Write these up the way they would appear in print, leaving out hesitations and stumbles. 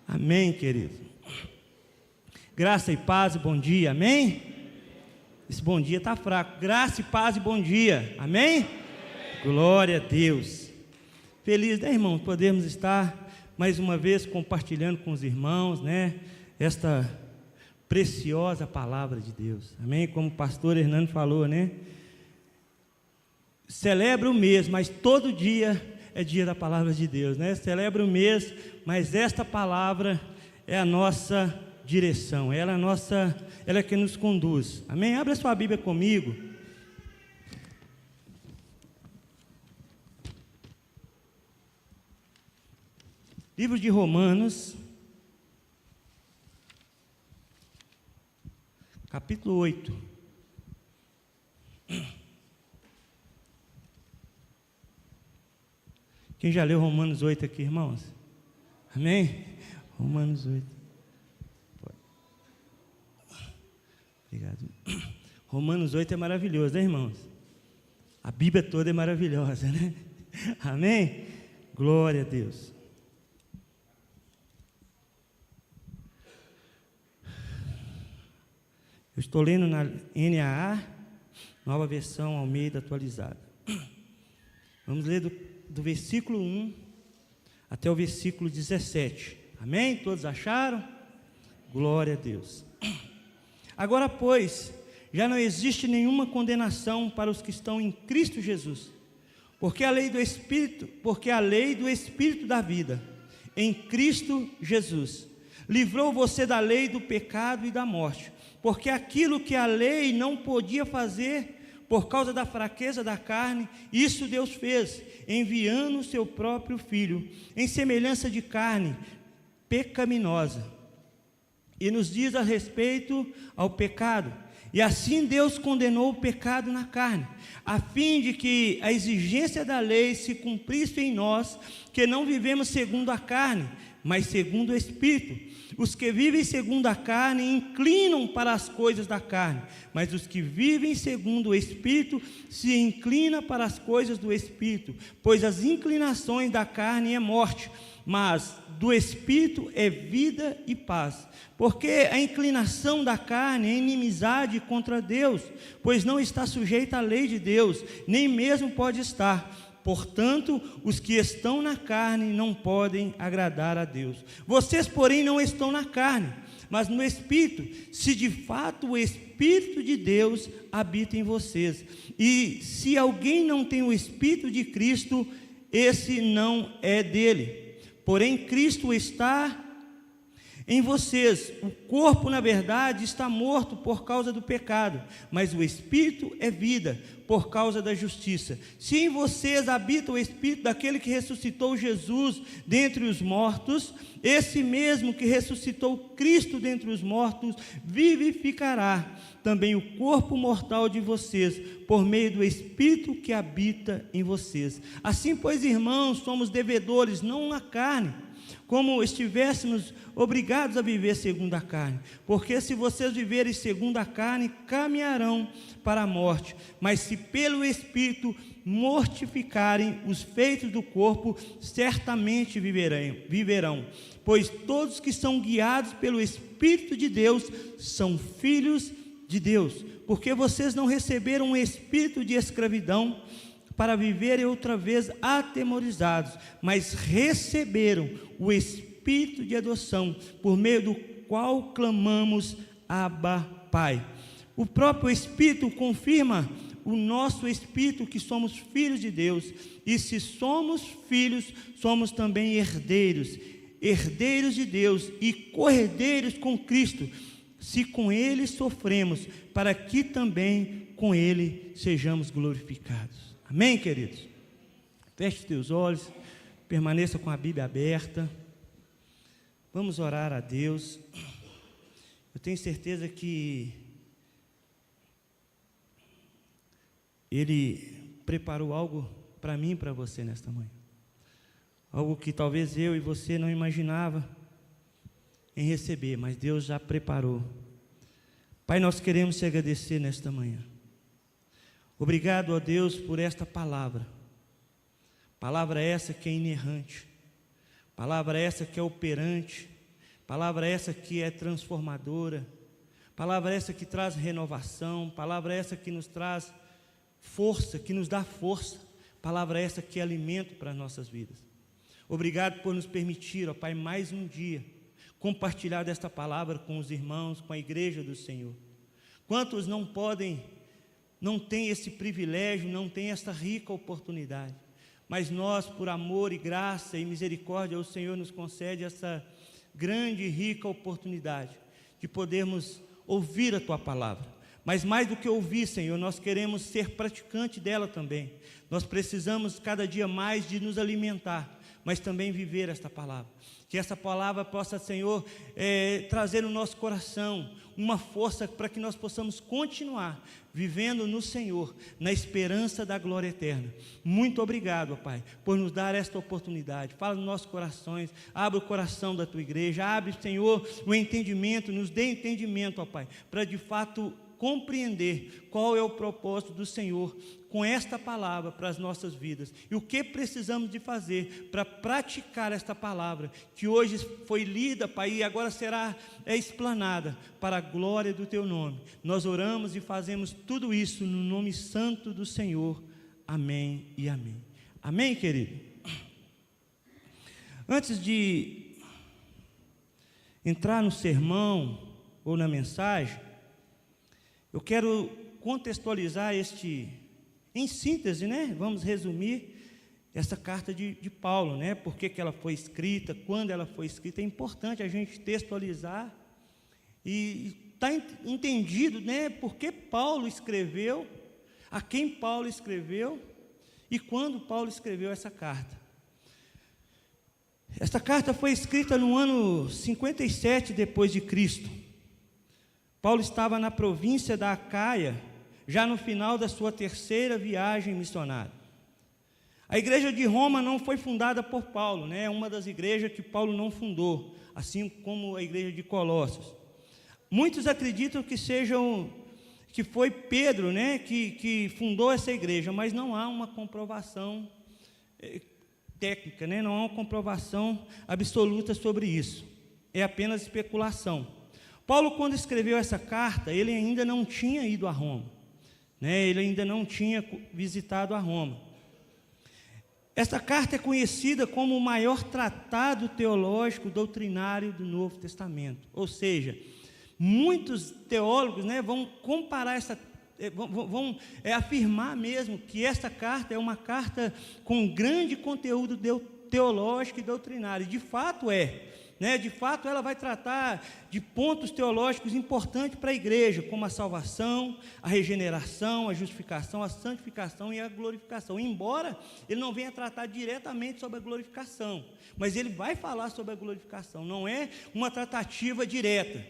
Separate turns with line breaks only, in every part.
Amém, querido. Graça e paz e bom dia, amém? Esse bom dia está fraco. Graça e paz e bom dia, amém? Glória a Deus. Feliz, né, irmão? Podemos estar mais uma vez compartilhando com os irmãos, né? Esta preciosa palavra de Deus, amém? Como o pastor Hernando falou, né? Celebra o mês, mas todo dia é dia da palavra de Deus, né? Celebra o mês, mas esta palavra é a nossa direção, ela é que nos conduz, amém? Abra sua Bíblia comigo. Livro de Romanos, capítulo 8. Quem já leu Romanos 8 aqui, irmãos? Amém? Romanos 8. Obrigado. Romanos 8 é maravilhoso, né, irmãos? A Bíblia toda é maravilhosa, né? Amém? Glória a Deus. Eu estou lendo na NAA, nova versão Almeida atualizada. Vamos ler do versículo 1 até o versículo 17. Amém? Todos acharam? Glória a Deus. Agora, pois, já não existe nenhuma condenação para os que estão em Cristo Jesus, porque a lei do Espírito da vida, em Cristo Jesus, livrou você da lei do pecado e da morte, porque aquilo que a lei não podia fazer, por causa da fraqueza da carne, isso Deus fez, enviando o seu próprio Filho, em semelhança de carne pecaminosa, e nos diz a respeito ao pecado. E assim Deus condenou o pecado na carne, a fim de que a exigência da lei se cumprisse em nós, que não vivemos segundo a carne, mas segundo o Espírito. Os que vivem segundo a carne inclinam para as coisas da carne, mas os que vivem segundo o Espírito se inclinam para as coisas do Espírito, pois as inclinações da carne é morte, mas do Espírito é vida e paz. Porque a inclinação da carne é inimizade contra Deus, pois não está sujeita à lei de Deus, nem mesmo pode estar. Portanto, os que estão na carne não podem agradar a Deus. Vocês, porém, não estão na carne, mas no Espírito, se de fato o Espírito de Deus habita em vocês. E se alguém não tem o Espírito de Cristo, esse não é dele. Porém, Cristo está em vocês. O corpo, na verdade, está morto por causa do pecado, mas o Espírito é vida por causa da justiça. Se em vocês habita o Espírito daquele que ressuscitou Jesus dentre os mortos, esse mesmo que ressuscitou Cristo dentre os mortos, vivificará também o corpo mortal de vocês, por meio do Espírito que habita em vocês. Assim, pois, irmãos, somos devedores, não na carne, como estivéssemos obrigados a viver segundo a carne, porque se vocês viverem segundo a carne, caminharão para a morte, mas se pelo Espírito mortificarem os feitos do corpo, certamente viverão, pois todos que são guiados pelo Espírito de Deus são filhos de Deus, porque vocês não receberam um espírito de escravidão para viverem outra vez atemorizados, mas receberam o Espírito de adoção, por meio do qual clamamos, Abba, Pai. O próprio Espírito confirma o nosso Espírito que somos filhos de Deus, e se somos filhos, somos também herdeiros, herdeiros de Deus e co-herdeiros com Cristo, se com Ele sofremos, para que também com Ele sejamos glorificados. Amém, queridos? Feche os teus olhos, permaneça com a Bíblia aberta. Vamos orar a Deus. Eu tenho certeza que Ele preparou algo para mim e para você nesta manhã. Algo que talvez eu e você não imaginava em receber, mas Deus já preparou. Pai, nós queremos te agradecer nesta manhã. Obrigado, ó Deus, por esta palavra. Palavra essa que é inerrante, palavra essa que é operante, Palavra essa que é transformadora, palavra essa que traz renovação, palavra essa que nos traz força, que nos dá força, palavra essa que é alimento para as nossas vidas. Obrigado por nos permitir, ó Pai, mais um dia, compartilhar desta palavra com os irmãos, com a igreja do Senhor. Quantos não têm esse privilégio, não têm essa rica oportunidade, mas nós, por amor e graça e misericórdia, o Senhor nos concede essa grande e rica oportunidade de podermos ouvir a Tua palavra. Mas mais do que ouvir, Senhor, nós queremos ser praticante dela também. Nós precisamos cada dia mais de nos alimentar, mas também viver esta palavra. Que essa palavra possa, Senhor, trazer no nosso coração uma força para que nós possamos continuar vivendo no Senhor, na esperança da glória eterna. Muito obrigado, ó Pai, por nos dar esta oportunidade. Fala nos nossos corações, abre o coração da Tua igreja, abre, Senhor, o entendimento, nos dê entendimento, ó Pai, para de fato compreender qual é o propósito do Senhor com esta palavra para as nossas vidas e o que precisamos de fazer para praticar esta palavra que hoje foi lida, Pai, e agora será explanada para a glória do Teu nome. Nós oramos e fazemos tudo isso no nome santo do Senhor. Amém e amém. Amém, querido? Antes de entrar no sermão ou na mensagem, eu quero contextualizar em síntese, né? Vamos resumir essa carta de Paulo, né? Por que ela foi escrita, quando ela foi escrita. É importante a gente textualizar e estar entendido, né? Por que Paulo escreveu, a quem Paulo escreveu e quando Paulo escreveu essa carta. Esta carta foi escrita no ano 57 depois de Cristo. Paulo estava na província da Acaia, já no final da sua terceira viagem missionária. A igreja de Roma não foi fundada por Paulo, né? É uma das igrejas que Paulo não fundou, assim como a igreja de Colossos. Muitos acreditam que foi Pedro, né, que fundou essa igreja, mas não há uma comprovação técnica, né? Não há uma comprovação absoluta sobre isso. É apenas especulação. Paulo, quando escreveu essa carta, ele ainda não tinha ido a Roma, né? Ele ainda não tinha visitado a Roma. Esta carta é conhecida como o maior tratado teológico doutrinário do Novo Testamento. Ou seja, muitos teólogos, né, vão comparar vão afirmar mesmo que esta carta é uma carta com grande conteúdo teológico e doutrinário. De fato né? De fato, ela vai tratar de pontos teológicos importantes para a igreja, como a salvação, a regeneração, a justificação, a santificação e a glorificação. Embora ele não venha tratar diretamente sobre a glorificação, mas ele vai falar sobre a glorificação. Não é uma tratativa direta,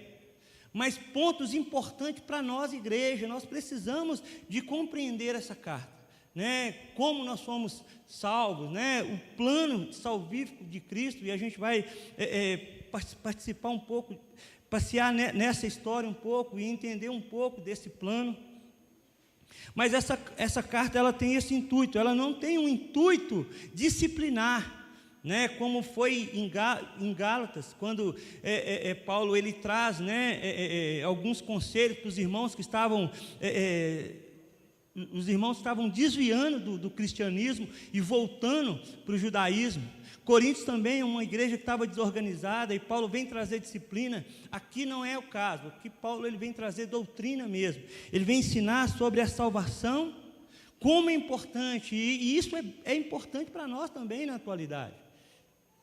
mas pontos importantes para nós, igreja. Nós precisamos de compreender essa carta, né? Como nós somos salvos, né? O plano salvífico de Cristo, e a gente vai participar um pouco, passear nessa história um pouco e entender um pouco desse plano. Mas essa carta, ela tem esse intuito, ela não tem um intuito disciplinar, né? Como foi em Gálatas, quando Paulo ele traz, né, alguns conselhos para os irmãos que estavam os irmãos estavam desviando do cristianismo e voltando para o judaísmo. Coríntios também é uma igreja que estava desorganizada e Paulo vem trazer disciplina. Aqui não é o caso, aqui Paulo ele vem trazer doutrina mesmo. Ele vem ensinar sobre a salvação, como é importante, e isso é importante para nós também na atualidade,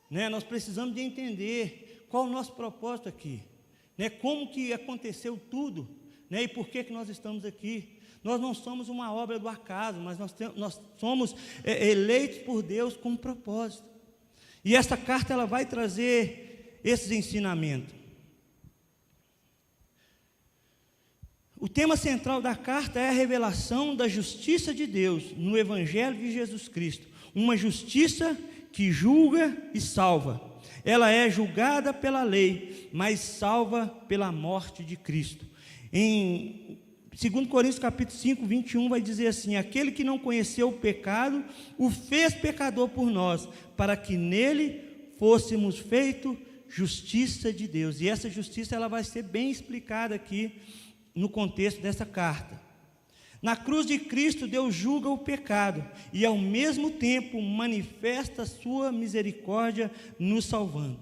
né? Nós precisamos de entender qual o nosso propósito aqui, né? Como que aconteceu tudo, né? E por que nós estamos aqui. Nós não somos uma obra do acaso, mas nós somos eleitos por Deus com um propósito. E essa carta ela vai trazer esses ensinamentos. O tema central da carta é a revelação da justiça de Deus no Evangelho de Jesus Cristo. Uma justiça que julga e salva. Ela é julgada pela lei, mas salva pela morte de Cristo. Em 2 Coríntios capítulo 5, 21 vai dizer assim: aquele que não conheceu o pecado, o fez pecador por nós, para que nele fôssemos feitos justiça de Deus. E essa justiça ela vai ser bem explicada aqui no contexto dessa carta. Na cruz de Cristo, Deus julga o pecado e, ao mesmo tempo, manifesta a sua misericórdia nos salvando.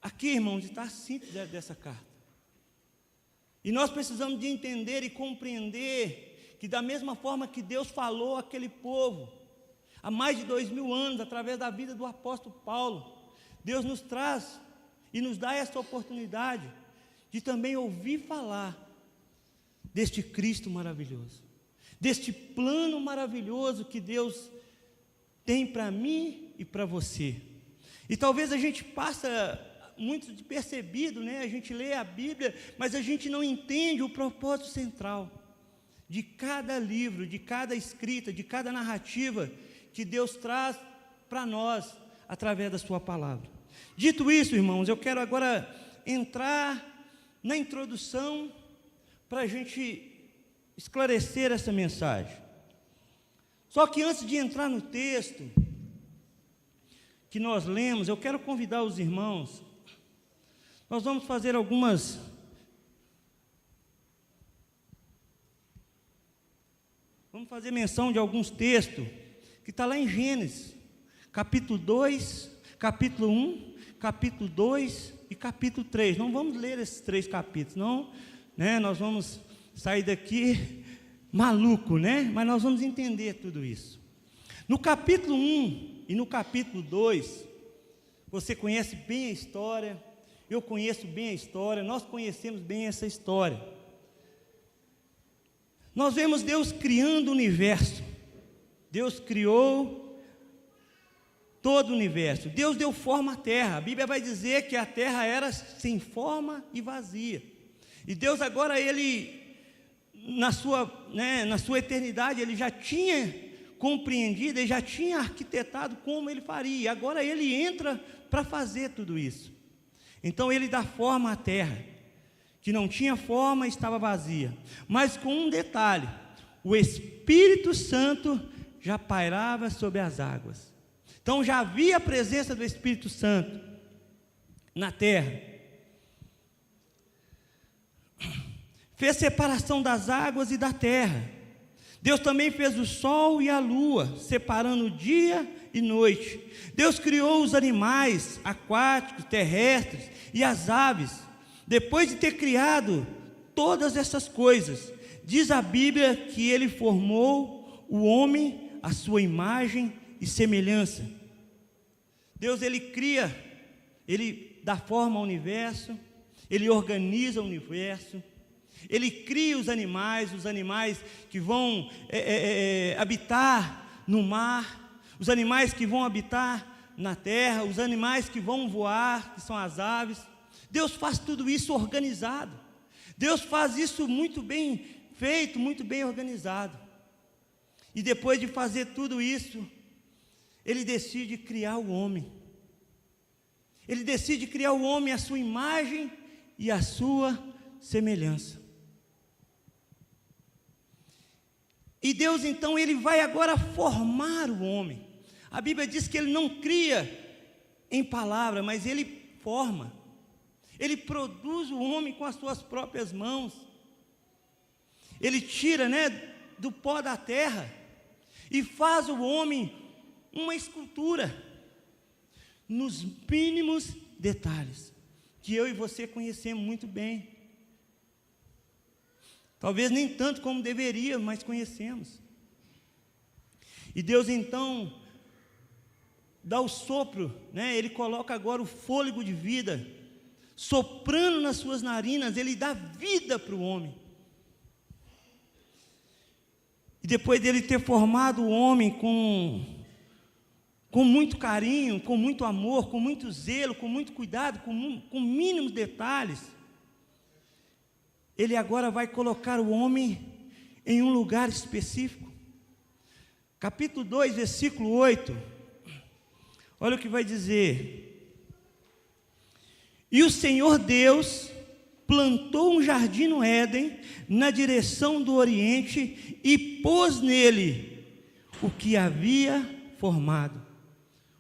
Aqui, irmãos, está a síntese dessa carta. E nós precisamos de entender e compreender que, da mesma forma que Deus falou àquele povo, há mais de 2000 anos, através da vida do apóstolo Paulo, Deus nos traz e nos dá essa oportunidade de também ouvir falar deste Cristo maravilhoso, deste plano maravilhoso que Deus tem para mim e para você. E talvez a gente passa muito despercebido, né? A gente lê a Bíblia, mas a gente não entende o propósito central de cada livro, de cada escrita, de cada narrativa que Deus traz para nós através da sua palavra. Dito isso, irmãos, eu quero agora entrar na introdução para a gente esclarecer essa mensagem. Só que antes de entrar no texto que nós lemos, eu quero convidar os irmãos. Nós vamos fazer vamos fazer menção de alguns textos que está lá em Gênesis, capítulo 2, capítulo 1, capítulo 2 e capítulo 3. Não vamos ler esses 3 capítulos, não, né? Nós vamos sair daqui maluco, né? Mas nós vamos entender tudo isso. No capítulo 1 e no capítulo 2, você conhece bem a história, eu conheço bem a história, nós conhecemos bem essa história. Nós vemos Deus criando o universo. Deus criou todo o universo. Deus deu forma à terra. A Bíblia vai dizer que a terra era sem forma e vazia. E Deus agora, Ele, na sua eternidade, Ele já tinha compreendido, Ele já tinha arquitetado como Ele faria. E agora Ele entra para fazer tudo isso. Então Ele dá forma à terra, que não tinha forma e estava vazia. Mas com um detalhe, o Espírito Santo já pairava sobre as águas. Então já havia a presença do Espírito Santo na terra. Fez separação das águas e da terra. Deus também fez o sol e a lua, separando dia e noite. Deus criou os animais aquáticos, terrestres e as aves. Depois de ter criado todas essas coisas, diz a Bíblia que Ele formou o homem à sua imagem e semelhança. Deus, Ele cria, Ele dá forma ao universo, Ele organiza o universo, Ele cria os animais que vão habitar no mar, os animais que vão habitar na terra, os animais que vão voar, que são as aves. Deus faz tudo isso organizado. Deus faz isso muito bem feito, muito bem organizado. E depois de fazer tudo isso, Ele decide criar o homem. Ele decide criar o homem à sua imagem e à sua semelhança. E Deus, então, Ele vai agora formar o homem. A Bíblia diz que Ele não cria em palavra, mas Ele forma. Ele produz o homem com as suas próprias mãos. Ele tira, do pó da terra e faz o homem uma escultura nos mínimos detalhes, que eu e você conhecemos muito bem. Talvez nem tanto como deveria, mas conhecemos. E Deus então dá o sopro, Ele coloca agora o fôlego de vida, soprando nas suas narinas, Ele dá vida para o homem. E depois dele ter formado o homem com muito carinho, com muito amor, com muito zelo, com muito cuidado, com mínimos detalhes, Ele agora vai colocar o homem em um lugar específico. Capítulo 2, versículo 8, olha o que vai dizer: e o Senhor Deus plantou um jardim no Éden, na direção do Oriente, e pôs nele o que havia formado.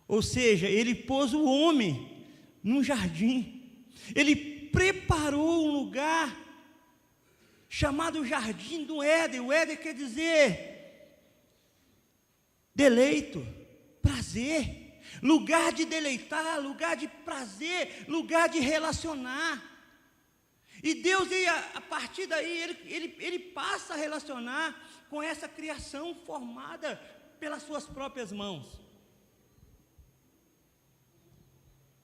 Ou seja, Ele pôs o homem num jardim. Ele preparou um lugar chamado Jardim do Éden. O Éden quer dizer deleito, prazer, lugar de deleitar, lugar de prazer, lugar de relacionar. E Deus, a partir daí, ele passa a relacionar com essa criação formada pelas suas próprias mãos.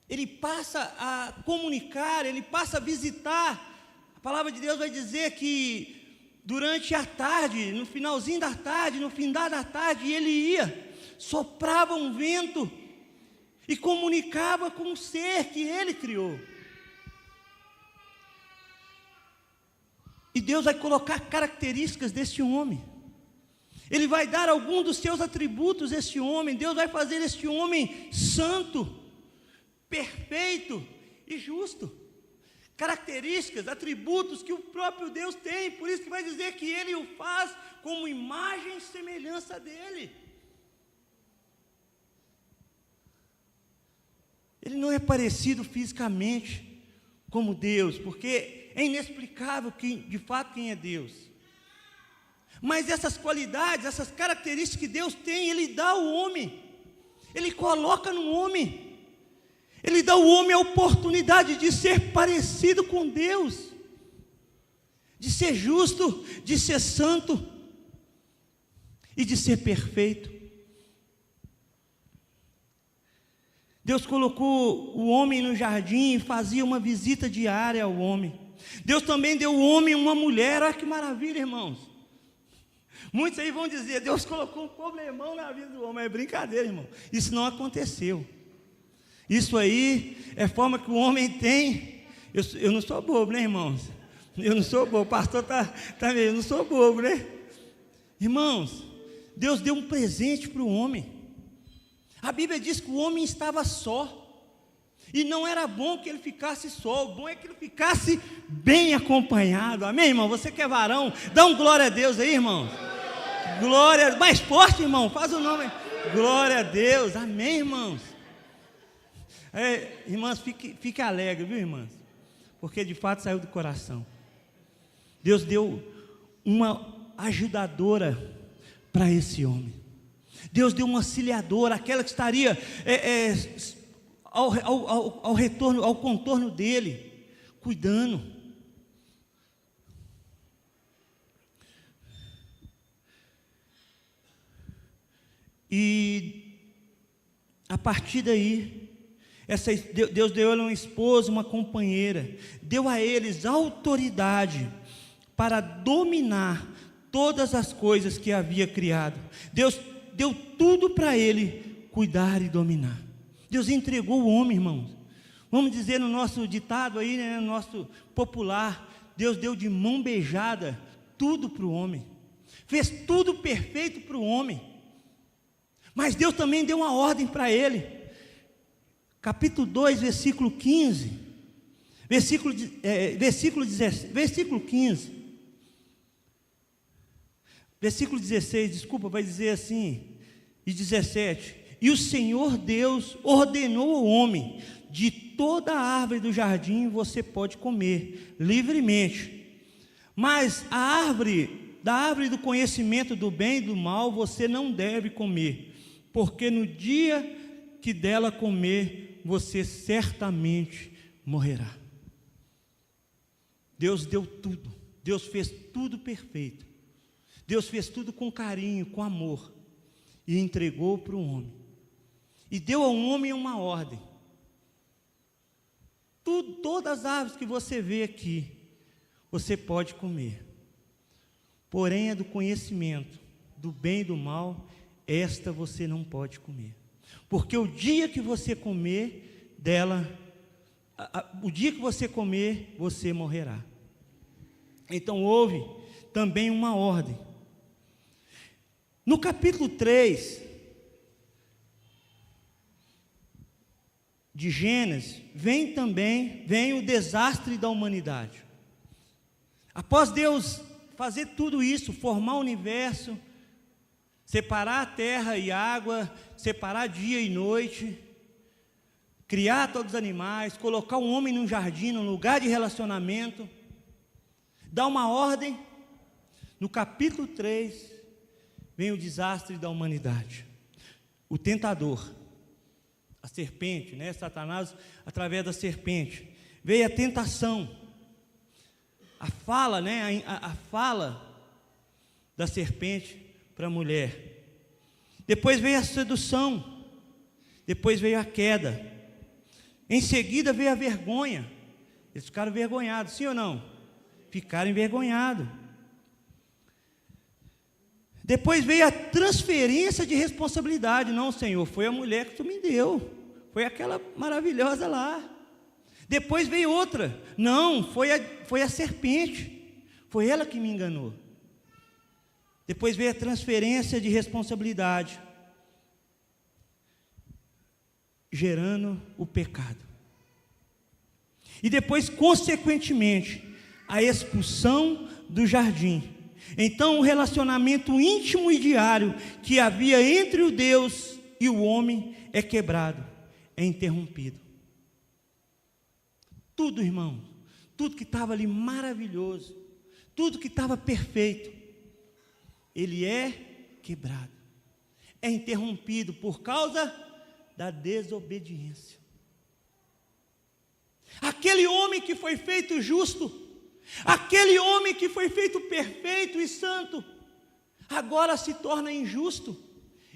Ele passa a comunicar, ele passa a visitar. A palavra de Deus vai dizer que durante a tarde, no finalzinho da tarde, no findar da tarde, ele ia, soprava um vento e comunicava com o ser que ele criou. E Deus vai colocar características deste homem. Ele vai dar algum dos seus atributos a este homem. Deus vai fazer este homem santo, perfeito e justo. Características, atributos que o próprio Deus tem. Por isso que vai dizer que Ele o faz como imagem e semelhança dEle. Ele não é parecido fisicamente como Deus, porque é inexplicável de fato quem é Deus. Mas essas qualidades, essas características que Deus tem, Ele dá ao homem. Ele coloca no homem. Ele dá ao homem a oportunidade de ser parecido com Deus, de ser justo, de ser santo e de ser perfeito. Deus colocou o homem no jardim e fazia uma visita diária ao homem. Deus também deu ao homem uma mulher. Olha que maravilha, irmãos. Muitos aí vão dizer, Deus colocou um problemão na vida do homem. É brincadeira, irmão. Isso não aconteceu. Isso aí é forma que o homem tem. Eu não sou bobo, né, irmãos? Eu não sou bobo. O pastor tá vendo, eu não sou bobo, né? Irmãos, Deus deu um presente para o homem. A Bíblia diz que o homem estava só. E não era bom que ele ficasse só. O bom é que ele ficasse bem acompanhado. Amém, irmão? Você que é varão, dá um glória a Deus aí, irmão. Glória, mais forte, irmão. Faz o nome. Glória a Deus. Amém, irmãos? Irmãs, fique alegre, viu, irmãs? Porque de fato saiu do coração. Deus deu uma ajudadora para esse homem. Deus deu uma auxiliadora, aquela que estaria ao retorno, ao contorno dele, cuidando. E a partir daí, Deus deu a ele uma esposa, uma companheira, deu a eles autoridade para dominar todas as coisas que havia criado. Deus deu tudo para ele cuidar e dominar. Deus entregou o homem, irmãos. Vamos dizer no nosso ditado aí, né, no nosso popular, Deus deu de mão beijada tudo para o homem. Fez tudo perfeito para o homem. Mas Deus também deu uma ordem para ele. Capítulo 2, versículo 15. Versículo 15. Versículo 16, desculpa, vai dizer assim, e 17. E o Senhor Deus ordenou ao homem: de toda a árvore do jardim você pode comer livremente, mas da árvore do conhecimento do bem e do mal você não deve comer, porque no dia que dela comer, você certamente morrerá. Deus deu tudo, Deus fez tudo perfeito. Deus fez tudo com carinho, com amor, e entregou para o homem. E deu ao homem uma ordem. Todas as árvores que você vê aqui, você pode comer. Porém, a do conhecimento, do bem e do mal, esta você não pode comer. Porque o dia que você comer dela, o dia que você comer, você morrerá. Então houve também uma ordem. No capítulo 3 de Gênesis, vem o desastre da humanidade. Após Deus fazer tudo isso, formar o universo, separar a terra e água, separar dia e noite, criar todos os animais, colocar um homem num jardim, num lugar de relacionamento, dar uma ordem. No capítulo 3, vem o desastre da humanidade. O tentador, a serpente, né? Satanás, através da serpente, veio a tentação, a fala, né? A fala da serpente para a mulher. Depois veio a sedução, depois veio a queda, em seguida veio a vergonha. Eles ficaram envergonhados, sim ou não? Ficaram envergonhados. Depois veio a transferência de responsabilidade. Não, Senhor, foi a mulher que tu me deu, foi aquela maravilhosa lá. Depois veio outra. Não, foi a serpente, foi ela que me enganou. Depois veio a transferência de responsabilidade, gerando o pecado. E depois, consequentemente, a expulsão do jardim. Então, o relacionamento íntimo e diário que havia entre o Deus e o homem é quebrado, é interrompido. Tudo, irmão, tudo que estava ali maravilhoso, tudo que estava perfeito, ele é quebrado, é interrompido por causa da desobediência. Aquele homem que foi feito justo, aquele homem que foi feito perfeito e santo, agora se torna injusto,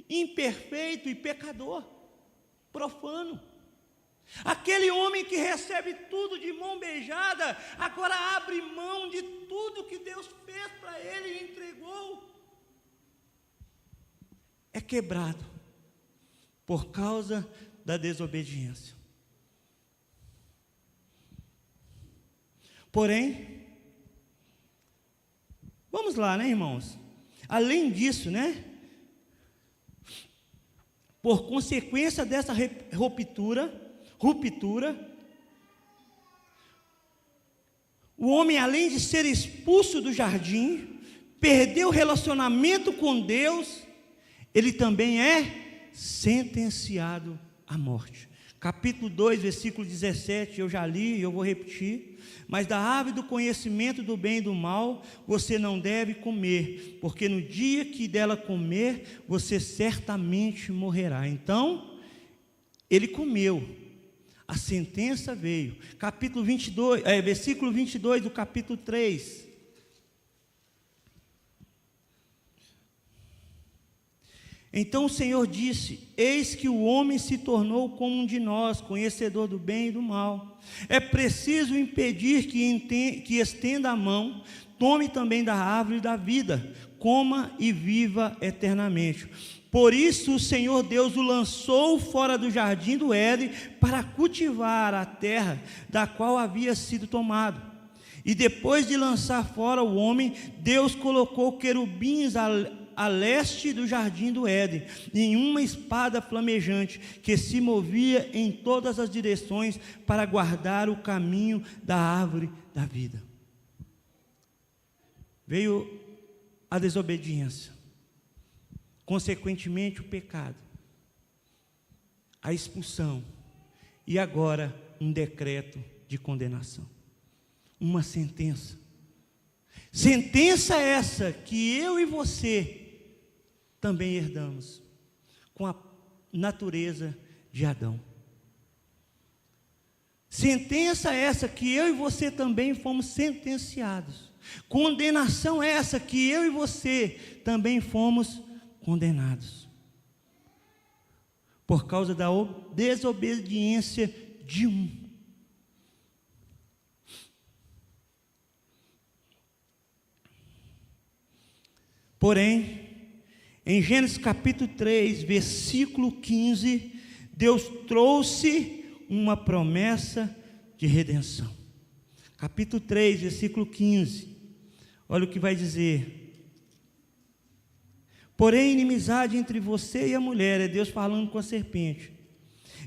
imperfeito e pecador, profano. Aquele homem que recebe tudo de mão beijada, agora abre mão de tudo que Deus fez para ele e entregou. É quebrado por causa da desobediência. Porém, vamos lá, né, irmãos? Além disso, né? Por consequência dessa ruptura, o homem, além de ser expulso do jardim, perdeu o relacionamento com Deus, ele também é sentenciado à morte. Capítulo 2, versículo 17, eu já li e eu vou repetir. Mas da árvore do conhecimento do bem e do mal, você não deve comer, porque no dia que dela comer, você certamente morrerá. Então, ele comeu, a sentença veio. Capítulo 22, versículo 22 do capítulo 3. Então o Senhor disse: eis que o homem se tornou como um de nós, conhecedor do bem e do mal. É preciso impedir que estenda a mão, tome também da árvore da vida, coma e viva eternamente. Por isso o Senhor Deus o lançou fora do jardim do Éden para cultivar a terra da qual havia sido tomado. E depois de lançar fora o homem, Deus colocou querubins a leste do jardim do Éden, em uma espada flamejante, que se movia em todas as direções para guardar o caminho da árvore da vida. Veio a desobediência, consequentemente o pecado, a expulsão, e agora um decreto de condenação, uma sentença. Sentença essa que eu e você também herdamos, com a natureza de Adão. Sentença essa que eu e você também fomos sentenciados. Condenação essa que eu e você também fomos condenados. Por causa da desobediência de um. Porém, em Gênesis capítulo 3, versículo 15, Deus trouxe uma promessa de redenção. Capítulo 3, versículo 15, olha o que vai dizer: porém, inimizade entre você e a mulher, é Deus falando com a serpente,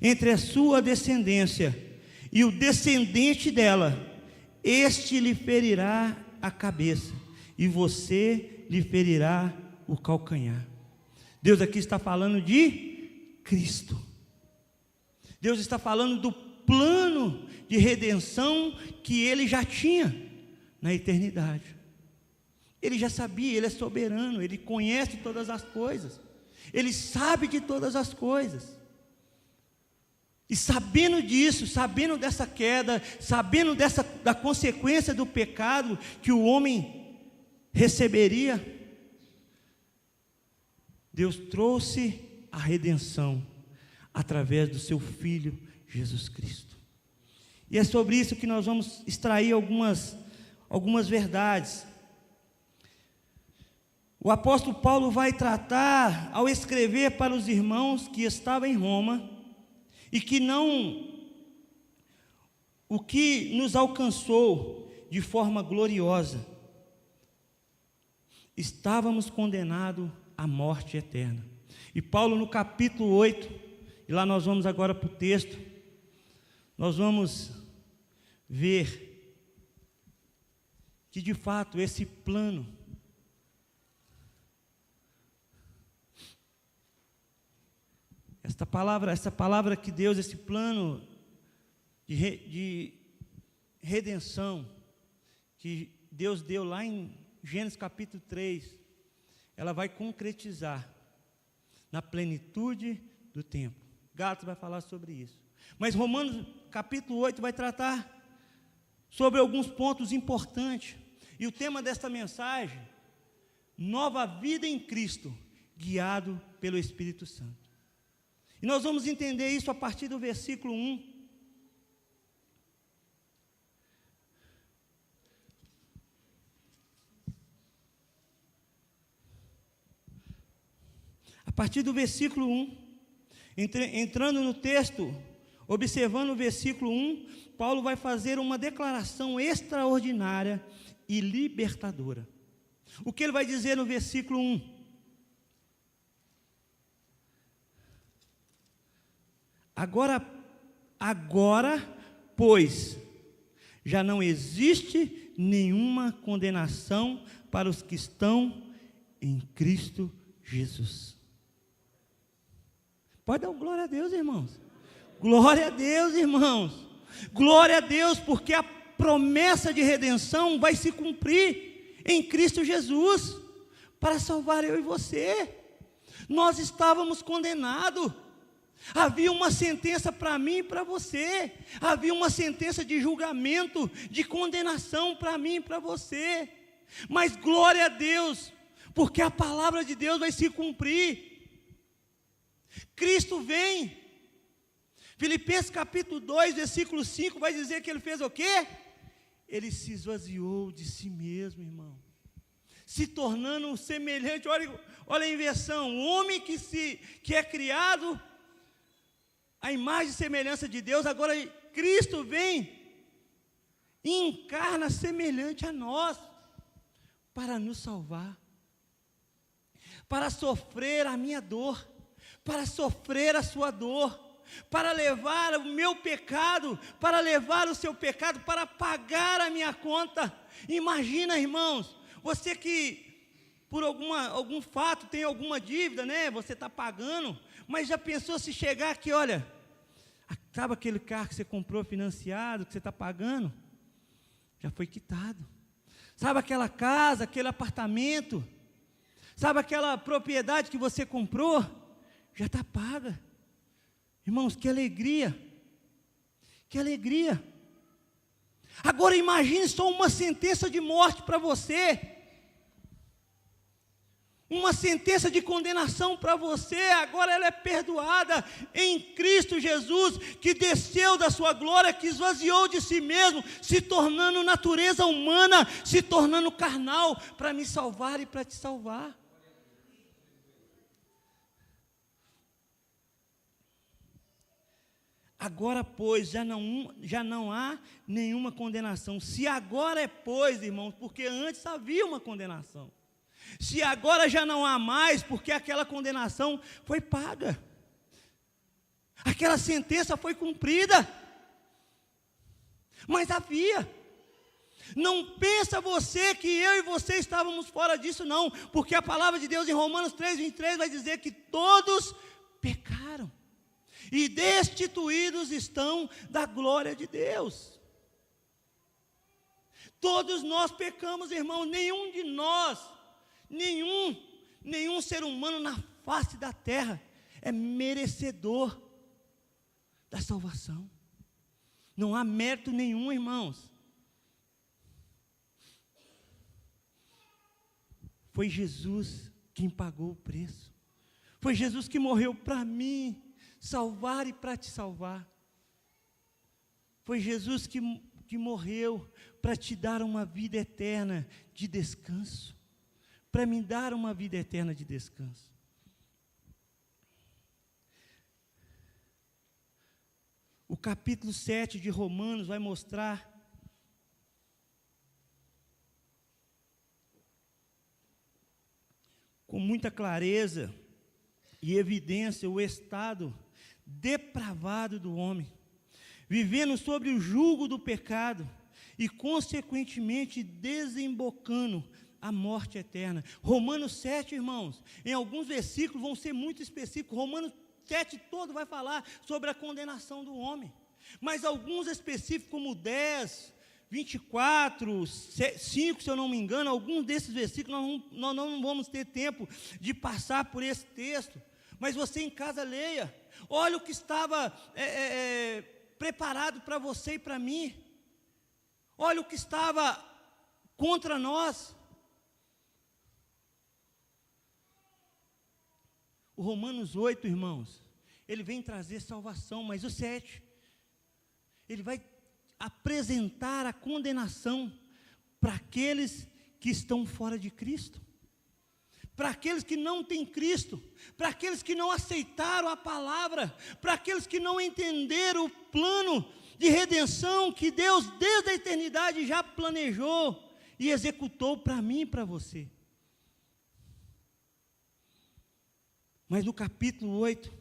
entre a sua descendência e o descendente dela, este lhe ferirá a cabeça, e você lhe ferirá o calcanhar. Deus aqui está falando de Cristo. Deus está falando do plano de redenção que Ele já tinha na eternidade. Ele já sabia, Ele é soberano, Ele conhece todas as coisas, Ele sabe de todas as coisas. E sabendo disso, sabendo dessa queda, sabendo da consequência do pecado que o homem receberia, Deus trouxe a redenção através do seu Filho Jesus Cristo. E é sobre isso que nós vamos extrair algumas verdades. O apóstolo Paulo vai tratar, ao escrever para os irmãos que estavam em Roma, e que o que nos alcançou de forma gloriosa, estávamos condenados à morte eterna. E Paulo, no capítulo 8, e lá nós vamos agora para o texto, nós vamos ver que de fato esse plano essa palavra que Deus, esse plano de redenção que Deus deu lá em Gênesis capítulo 3, ela vai concretizar na plenitude do tempo. Gálatas vai falar sobre isso. Mas Romanos capítulo 8 vai tratar sobre alguns pontos importantes. E o tema desta mensagem, nova vida em Cristo, guiado pelo Espírito Santo. E nós vamos entender isso a partir do versículo 1. A partir do versículo 1, entrando no texto, observando o versículo 1, Paulo vai fazer uma declaração extraordinária e libertadora. O que ele vai dizer no versículo 1? Agora, pois, já não existe nenhuma condenação para os que estão em Cristo Jesus. Pode dar glória a Deus, irmãos. Glória a Deus, irmãos. Glória a Deus, porque a promessa de redenção vai se cumprir em Cristo Jesus, para salvar eu e você. Nós estávamos condenados. Havia uma sentença para mim e para você. Havia uma sentença de julgamento, de condenação para mim e para você. Mas glória a Deus, porque a palavra de Deus vai se cumprir. Cristo vem. Filipenses capítulo 2, versículo 5, vai dizer que ele fez o quê? Ele se esvaziou de si mesmo, irmão, se tornando semelhante. Olha a inversão. O homem que é criado a imagem e semelhança de Deus, agora Cristo vem e encarna semelhante a nós, para nos salvar, para sofrer a minha dor, para sofrer a sua dor, para levar o meu pecado, para levar o seu pecado, para pagar a minha conta. Imagina, irmãos, você que por algum fato tem alguma dívida, né? Você está pagando, mas já pensou se chegar aqui, olha, sabe aquele carro que você comprou financiado, que você está pagando? Já foi quitado. Sabe aquela casa, aquele apartamento, sabe aquela propriedade que você comprou? Já está paga. Irmãos, que alegria, que alegria. Agora imagine só uma sentença de morte para você, uma sentença de condenação para você. Agora ela é perdoada em Cristo Jesus, que desceu da sua glória, que esvaziou de si mesmo, se tornando natureza humana, se tornando carnal, para me salvar e para te salvar. Agora, pois, já não há nenhuma condenação. Se agora é pois, irmãos, porque antes havia uma condenação. Se agora já não há mais, porque aquela condenação foi paga. Aquela sentença foi cumprida. Mas havia. Não pensa você que eu e você estávamos fora disso, não. Porque a palavra de Deus em Romanos 3:23 vai dizer que todos pecaram. e destituídos estão da glória de Deus. Todos nós pecamos, irmão, nenhum de nós, nenhum ser humano na face da terra é merecedor da salvação. Não há mérito nenhum, irmãos. Foi Jesus quem pagou o preço. Foi Jesus que morreu para mim salvar e para te salvar. Foi Jesus que morreu para te dar uma vida eterna de descanso. Para me dar uma vida eterna de descanso. O capítulo 7 de Romanos vai mostrar com muita clareza e evidência o estado depravado do homem, vivendo sobre o jugo do pecado e, consequentemente, desembocando a morte eterna. Romanos 7, irmãos, em alguns versículos vão ser muito específicos. Romanos 7 todo vai falar sobre a condenação do homem, mas alguns específicos, como 10, 24, 5, se eu não me engano, alguns desses versículos nós não vamos ter tempo de passar por esse texto, mas você em casa leia, olha o que estava preparado para você e para mim, olha o que estava contra nós. O Romanos 8, irmãos, ele vem trazer salvação, mas o 7, ele vai apresentar a condenação para aqueles que estão fora de Cristo, para aqueles que não têm Cristo, para aqueles que não aceitaram a palavra, para aqueles que não entenderam o plano de redenção que Deus, desde a eternidade, já planejou e executou para mim e para você. Mas no capítulo 8,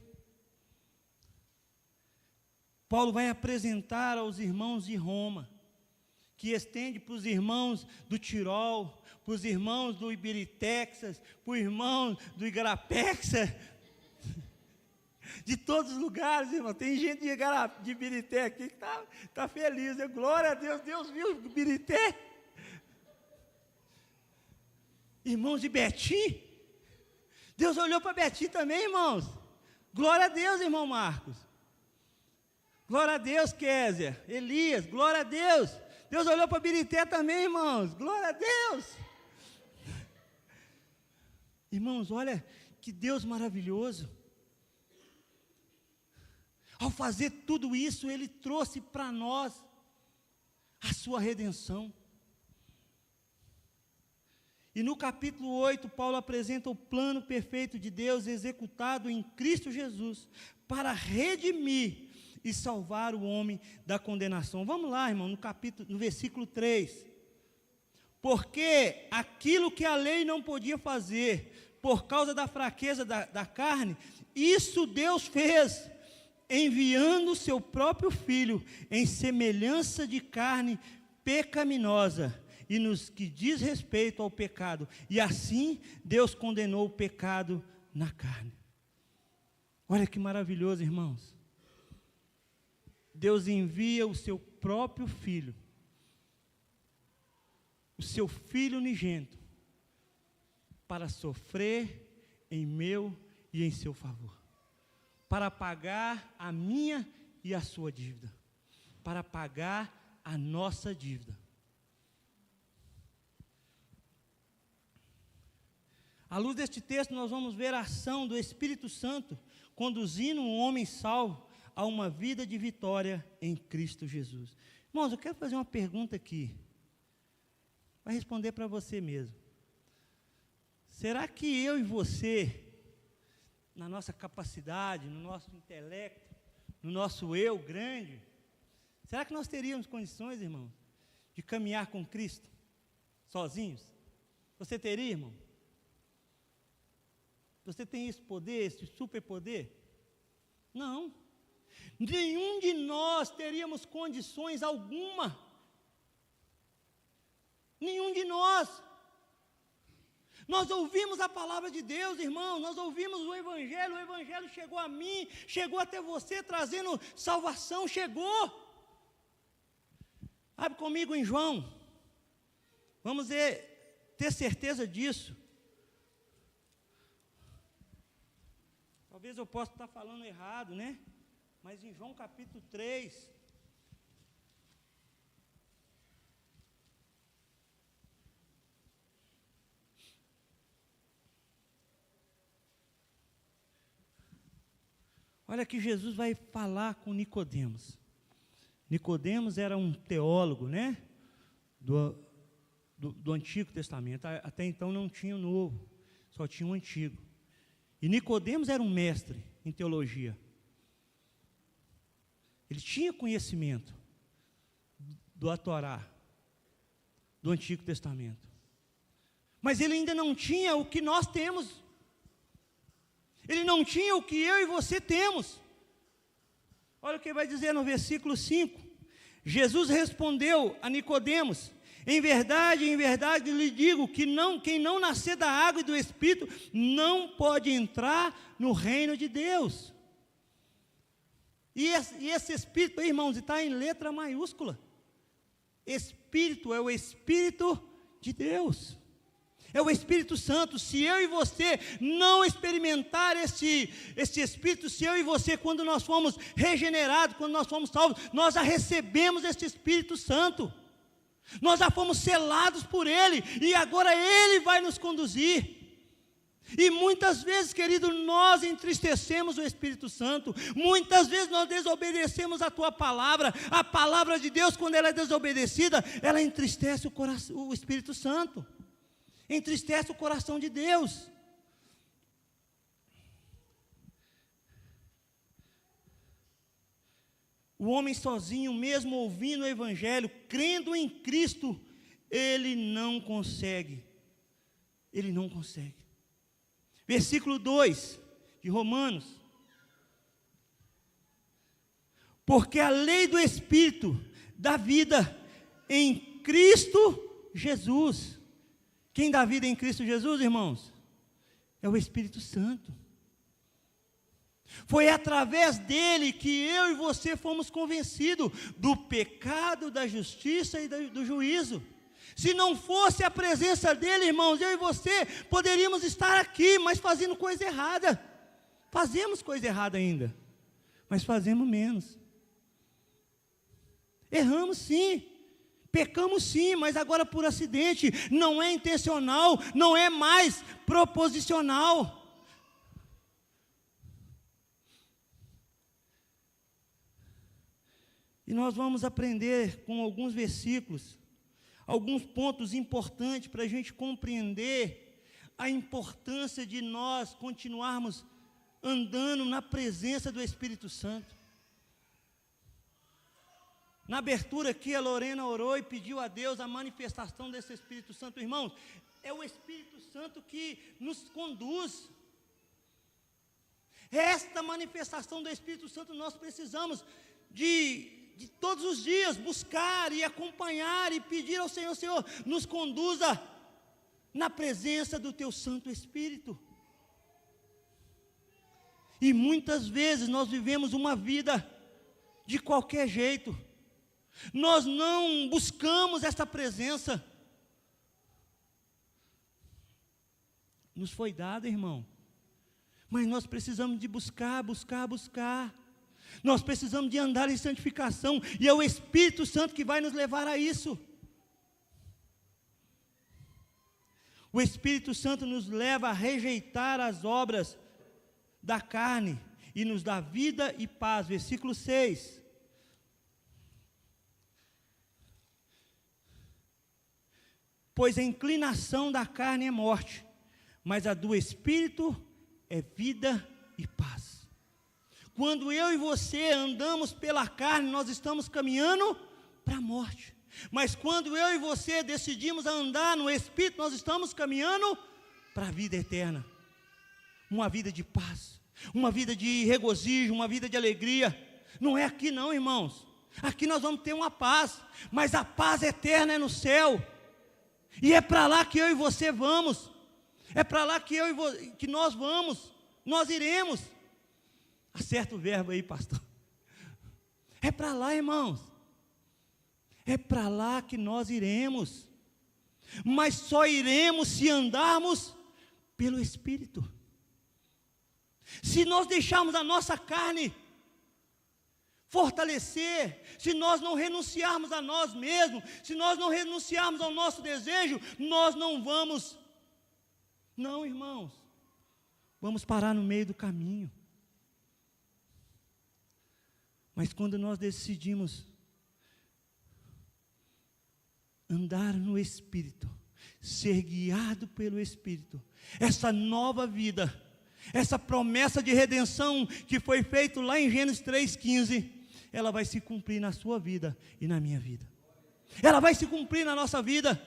Paulo vai apresentar aos irmãos de Roma, que estende para os irmãos do Tirol, para os irmãos do Ibiritex, para os irmãos do Igarapéxa, de todos os lugares, irmão. Tem gente de Ibirité aqui que está feliz, né? Glória a Deus, Deus viu o Ibirité. Irmãos de Betim, Deus olhou para Betim também, irmãos. Glória a Deus, irmão Marcos. Glória a Deus, Kézia, Elias, glória a Deus. Deus olhou para Birité também, irmãos. Glória a Deus. Irmãos, olha que Deus maravilhoso. Ao fazer tudo isso, Ele trouxe para nós a sua redenção. E no capítulo 8, Paulo apresenta o plano perfeito de Deus executado em Cristo Jesus para redimir e salvar o homem da condenação. Vamos lá, irmão, no versículo 3. Porque aquilo que a lei não podia fazer, por causa da fraqueza da carne, isso Deus fez, enviando o seu próprio Filho em semelhança de carne pecaminosa, e nos que diz respeito ao pecado, e assim Deus condenou o pecado na carne. Olha que maravilhoso, irmãos. Deus envia o seu próprio Filho, o seu Filho unigênito, para sofrer em meu e em seu favor, para pagar a minha e a sua dívida, para pagar a nossa dívida. À luz deste texto, nós vamos ver a ação do Espírito Santo conduzindo um homem salvo a uma vida de vitória em Cristo Jesus. Irmãos, eu quero fazer uma pergunta aqui. Vai responder para você mesmo. Será que eu e você, na nossa capacidade, no nosso intelecto, no nosso eu grande, será que nós teríamos condições, irmão, de caminhar com Cristo sozinhos? Você teria, irmão? Você tem esse poder, esse superpoder? Não. Nenhum de nós teríamos condições alguma. Nenhum de nós. Nós ouvimos a palavra de Deus, irmãos, nós ouvimos o Evangelho chegou a mim, chegou até você, trazendo salvação, chegou. Abre comigo em João, vamos ter certeza disso. Talvez eu possa estar falando errado, né? Mas em João capítulo 3, olha que Jesus vai falar com Nicodemos. Nicodemos era um teólogo, né? Do Antigo Testamento. Até então não tinha o Novo, só tinha o Antigo. E Nicodemos era um mestre em teologia. Ele tinha conhecimento do Torá, do Antigo Testamento. Mas ele ainda não tinha o que nós temos. Ele não tinha o que eu e você temos. Olha o que vai dizer no versículo 5. Jesus respondeu a Nicodemos: em verdade lhe digo que quem não nascer da água e do Espírito não pode entrar no reino de Deus. E esse Espírito, irmãos, está em letra maiúscula. Espírito é o Espírito de Deus. É o Espírito Santo. Se eu e você não experimentar esse Espírito, se eu e você, quando nós fomos regenerados, quando nós fomos salvos, nós já recebemos esse Espírito Santo. Nós já fomos selados por Ele, e agora Ele vai nos conduzir. E muitas vezes, querido, nós entristecemos o Espírito Santo. Muitas vezes nós desobedecemos a Tua palavra. A palavra de Deus, quando ela é desobedecida, ela entristece o Espírito Santo. Entristece o coração de Deus. O homem sozinho, mesmo ouvindo o Evangelho, crendo em Cristo, ele não consegue. Ele não consegue. Versículo 2 de Romanos. Porque a lei do Espírito dá vida em Cristo Jesus. Quem dá vida em Cristo Jesus, irmãos? É o Espírito Santo. Foi através dele que eu e você fomos convencidos do pecado, da justiça e do juízo. Se não fosse a presença dele, irmãos, eu e você poderíamos estar aqui, mas fazendo coisa errada. Fazemos coisa errada ainda, mas fazemos menos. Erramos sim. Pecamos sim, mas agora por acidente, não é intencional, não é mais proposicional. E nós vamos aprender com alguns versículos, alguns pontos importantes para a gente compreender a importância de nós continuarmos andando na presença do Espírito Santo. Na abertura aqui, a Lorena orou e pediu a Deus a manifestação desse Espírito Santo. Irmãos, é o Espírito Santo que nos conduz. Esta manifestação do Espírito Santo nós precisamos de todos os dias buscar e acompanhar e pedir ao Senhor: Senhor, nos conduza na presença do Teu Santo Espírito. E muitas vezes nós vivemos uma vida de qualquer jeito. Nós não buscamos essa presença. Nos foi dada, irmão. Mas nós precisamos de buscar. Nós precisamos de andar em santificação. E é o Espírito Santo que vai nos levar a isso. O Espírito Santo nos leva a rejeitar as obras da carne e nos dá vida e paz. Versículo 6. Pois a inclinação da carne é morte, mas a do Espírito é vida e paz. Quando eu e você andamos pela carne, nós estamos caminhando para a morte. Mas quando eu e você decidimos andar no Espírito, nós estamos caminhando para a vida eterna. Uma vida de paz, uma vida de regozijo, uma vida de alegria. Não é aqui não, irmãos. Aqui nós vamos ter uma paz, mas a paz eterna é no céu. E é para lá que eu e você vamos. É para lá que que nós vamos, nós iremos. Acerta o verbo aí, pastor. É para lá, irmãos. É para lá que nós iremos. Mas só iremos se andarmos pelo Espírito. Se nós deixarmos a nossa carne fortalecer, se nós não renunciarmos a nós mesmos, se nós não renunciarmos ao nosso desejo, nós não vamos. Não, irmãos. Vamos parar no meio do caminho. Mas quando nós decidimos andar no Espírito, ser guiado pelo Espírito, essa nova vida, essa promessa de redenção que foi feita lá em Gênesis 3,15, ela vai se cumprir na sua vida e na minha vida. Ela vai se cumprir na nossa vida,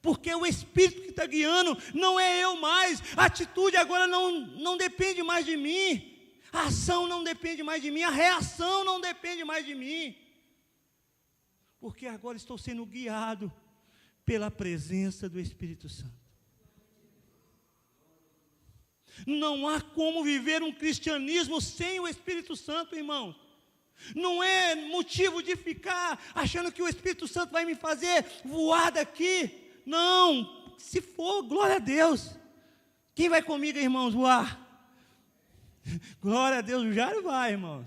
porque o Espírito que está guiando não é eu mais. A atitude agora não depende mais de mim. A ação não depende mais de mim, a reação não depende mais de mim, porque agora estou sendo guiado pela presença do Espírito Santo. Não há como viver um cristianismo sem o Espírito Santo, irmão. Não é motivo de ficar achando que o Espírito Santo vai me fazer voar daqui. Não, se for, glória a Deus. Quem vai comigo, irmãos, voar? Glória a Deus, o Jário vai, irmãos.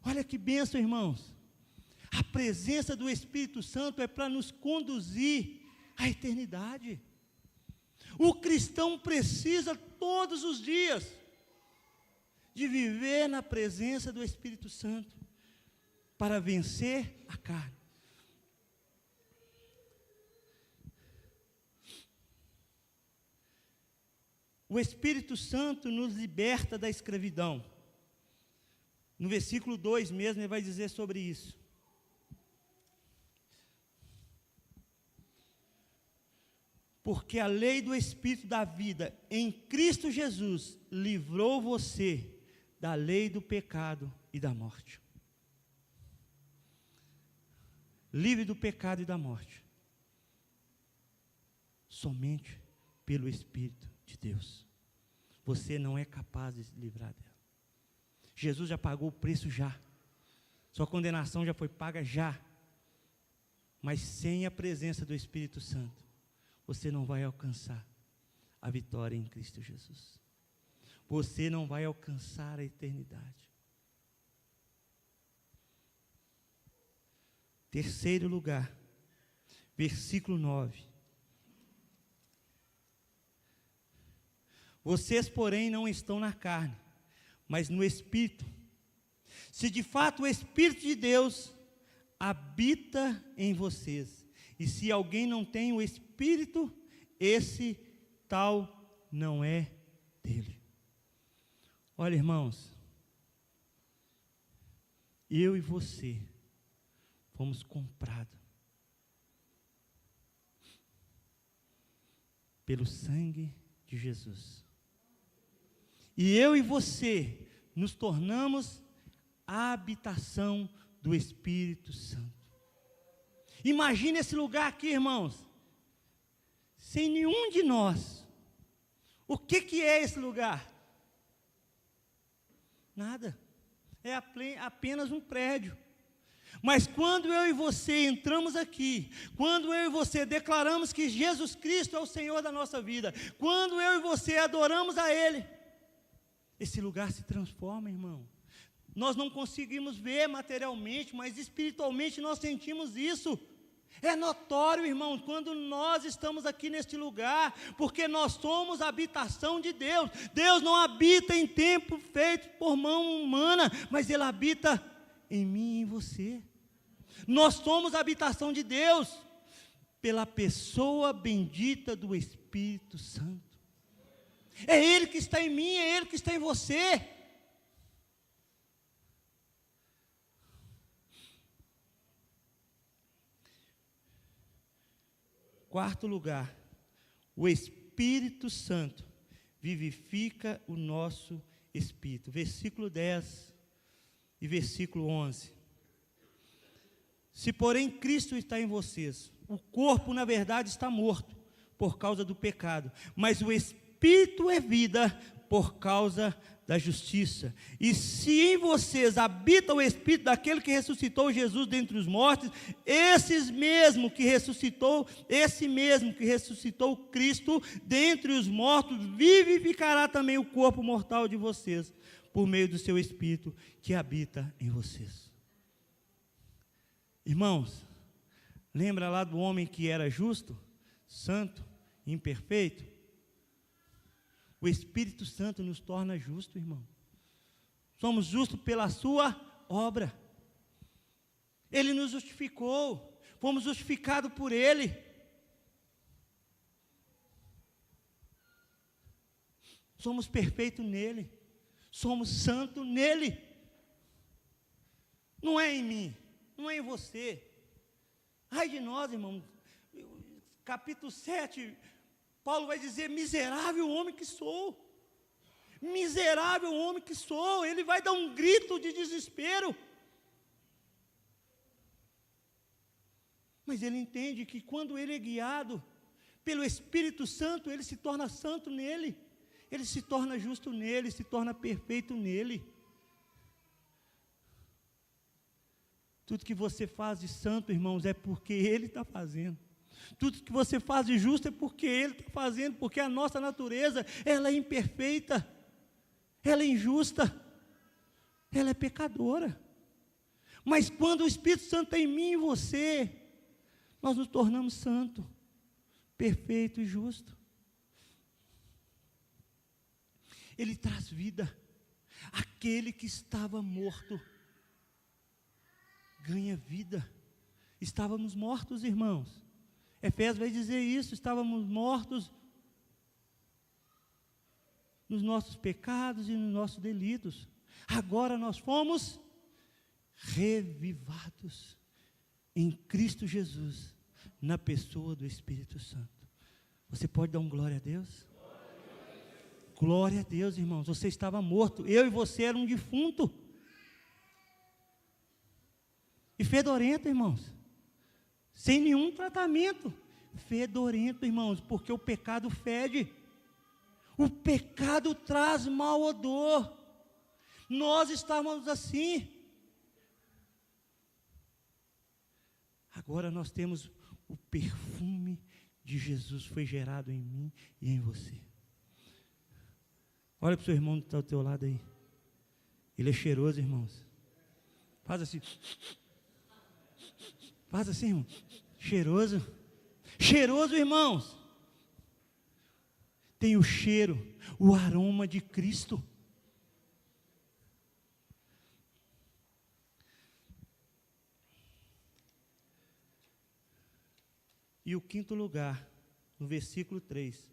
Olha que bênção, irmãos. A presença do Espírito Santo é para nos conduzir à eternidade. O cristão precisa todos os dias de viver na presença do Espírito Santo para vencer a carne. O Espírito Santo nos liberta da escravidão. No versículo 2 mesmo, ele vai dizer sobre isso. Porque a lei do Espírito da vida em Cristo Jesus livrou você da lei do pecado e da morte. Livre do pecado e da morte. Somente pelo Espírito de Deus. Você não é capaz de se livrar dela. Jesus já pagou o preço já. Sua condenação já foi paga já. Mas sem a presença do Espírito Santo, você não vai alcançar a vitória em Cristo Jesus. Você não vai alcançar a eternidade. Terceiro lugar, versículo 9. Vocês, porém, não estão na carne, mas no Espírito. Se de fato o Espírito de Deus habita em vocês, e se alguém não tem o Espírito, esse tal não é dele. Olha, irmãos, eu e você fomos comprados pelo sangue de Jesus. E eu e você nos tornamos a habitação do Espírito Santo. Imagine esse lugar aqui, irmãos, sem nenhum de nós. O que é esse lugar? Nada. É apenas um prédio. Mas quando eu e você entramos aqui, quando eu e você declaramos que Jesus Cristo é o Senhor da nossa vida, quando eu e você adoramos a Ele, esse lugar se transforma, irmão. Nós não conseguimos ver materialmente, mas espiritualmente nós sentimos isso. É notório, irmão, quando nós estamos aqui neste lugar, porque nós somos a habitação de Deus. Deus não habita em templo feito por mão humana, mas Ele habita em mim e em você. Nós somos a habitação de Deus pela pessoa bendita do Espírito Santo. É Ele que está em mim, é Ele que está em você. Quarto lugar, o Espírito Santo vivifica o nosso espírito. Versículo 10 e versículo 11. Se porém Cristo está em vocês, o corpo na verdade está morto por causa do pecado, mas o Espírito é vida por causa da justiça. E se em vocês habita o Espírito daquele que ressuscitou Jesus dentre os mortos, esse mesmo que ressuscitou Cristo dentre os mortos, vivificará também o corpo mortal de vocês, por meio do seu Espírito que habita em vocês. Irmãos, lembra lá do homem que era justo, santo, imperfeito? O Espírito Santo nos torna justos, irmão. Somos justos pela sua obra. Ele nos justificou, fomos justificados por Ele. Somos perfeitos nele, somos santos nele. Não é em mim, não é em você. Ai de nós, irmão. Capítulo 7, Paulo vai dizer: miserável homem que sou. Miserável homem que sou. Ele vai dar um grito de desespero. Mas ele entende que quando ele é guiado pelo Espírito Santo, ele se torna santo nele. Ele se torna justo nele, se torna perfeito nele. Tudo que você faz de santo, irmãos, é porque Ele está fazendo. Tudo que você faz de justo é porque Ele está fazendo, porque a nossa natureza, ela é imperfeita, ela é injusta, ela é pecadora. Mas quando o Espírito Santo está em mim e em você, nós nos tornamos santo, perfeito e justo. Ele traz vida. Aquele que estava morto ganha vida. Estávamos mortos, irmãos. Efésios vai dizer isso, estávamos mortos nos nossos pecados e nos nossos delitos. Agora nós fomos revivados em Cristo Jesus, na pessoa do Espírito Santo. Você pode dar um glória a Deus? Glória a Deus, irmãos. Você estava morto, eu e você era um defunto. E fedorento, irmãos. Sem nenhum tratamento. Fedorento, irmãos, porque o pecado fede. O pecado traz mau odor. Nós estávamos assim. Agora nós temos o perfume de Jesus foi gerado em mim e em você. Olha para o seu irmão que está ao teu lado aí. Ele é cheiroso, irmãos. Faz assim. Faz assim, irmão. Cheiroso. Cheiroso, irmãos. Tem o cheiro, o aroma de Cristo. E o quinto lugar, no versículo 3.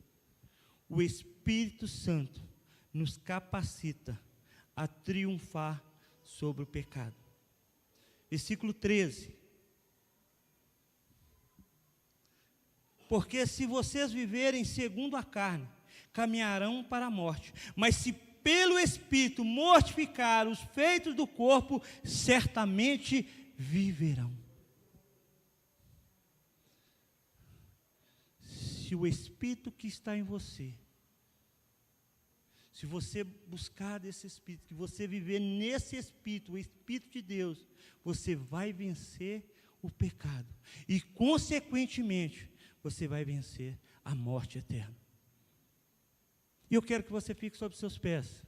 O Espírito Santo nos capacita a triunfar sobre o pecado. Versículo 13. Porque se vocês viverem segundo a carne, caminharão para a morte. Mas se pelo Espírito mortificar os feitos do corpo, certamente viverão. Se o Espírito que está em você, se você buscar desse Espírito, que você viver nesse Espírito, o Espírito de Deus, você vai vencer o pecado. E, consequentemente, você vai vencer a morte eterna. E eu quero que você fique sobre os seus pés.